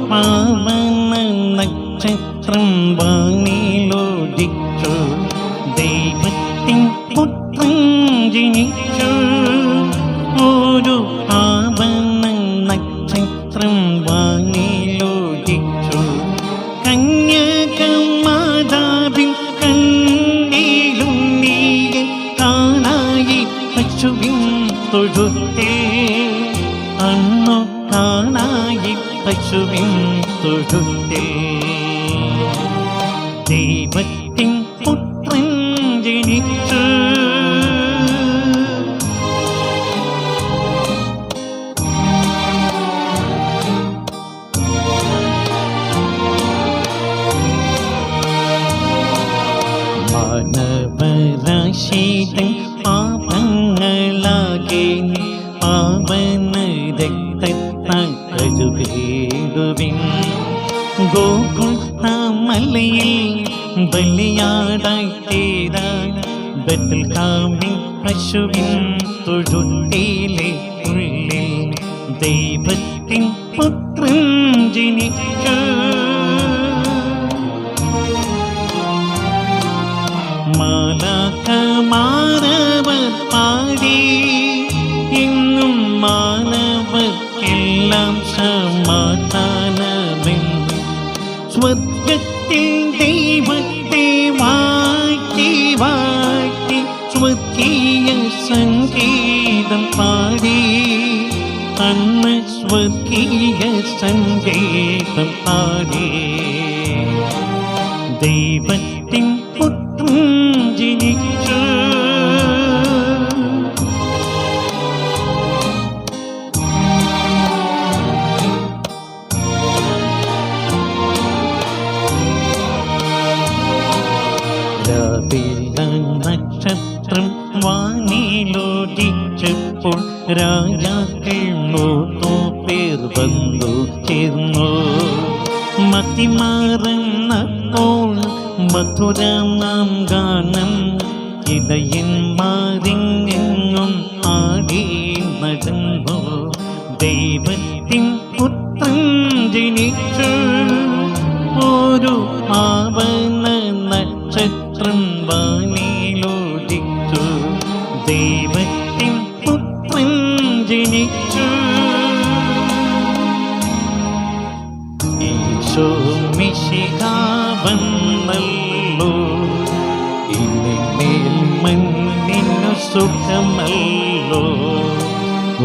പാവന നക്ഷത്രം വാനിലോദിച്ചു. ദൈവത്തിൻ പുത്രൻ ജനിച്ചു. ഒരു പാവന നക്ഷത്രം വാനിലോദിച്ചു. കന്യകമാതാവിൻ കണ്ണിലുണ്ണിയെ കാണായി പശുവിൻ തൊഴുത്തേ. അന്നു കാണായി പശുവിൻ തൊഴുത്തേ. ദൈവത്തിൻ പുത്രൻ ജനിച്ചു. മാനവരാശിതൻ പാപങ്ങളാകെ പാവന രക്തത്താൽ കഴുകിടുവിൻ. ഗോകുൽമലയിൽ ബലിയാടായി തീരാൻ ബത്ലഹേമിൻ പശുവിൻ തൊഴുത്തിലെ ഉള്ളിൽ ദൈവത്തിൻ പുത്രൻ ജനിച്ചു. മാലാഖമാരവർ പാടി. ഇന്നും മാനവർക്കെല്ലാം സമാധാനമെന്ന് സ്വർഗത്തിൽ ദൈവത്തെ വാഴ്ത്തി വാഴ്ത്തി സ്വർഗീയ സംഗീതം പാടി. അന്ന് സ്വർഗീയ സംഗീതം പാടി. ദൈവത്തിൻ പുത്രൻ ജനിച്ചു. നക്ഷത്രം വാനിലോദിച്ചപ്പോൾ രാജാക്കൾ 100 പേർ വന്നു ചേർന്നു. മതിമറന്നപ്പോൾ മധുരമാം ഗാനം ഇടയന്മാരിങ്ങെങ്ങും ആടി നടന്നു. ദൈവത്തിൻ പുത്രൻ ജനിച്ചു. ഒരു പാവന നക്ഷത്രം വാനിലോദിച്ചു. ദൈവത്തിൻ പുത്രൻ ജനിച്ചു. ഈശോ മിശിഹ വന്നല്ലോ. ഇനിമേൽ മണ്ണിനു സുഖമല്ലോ.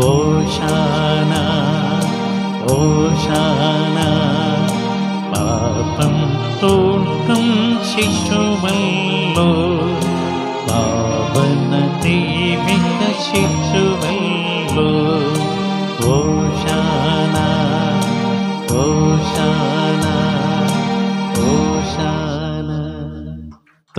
ഓശാന ഓശാന.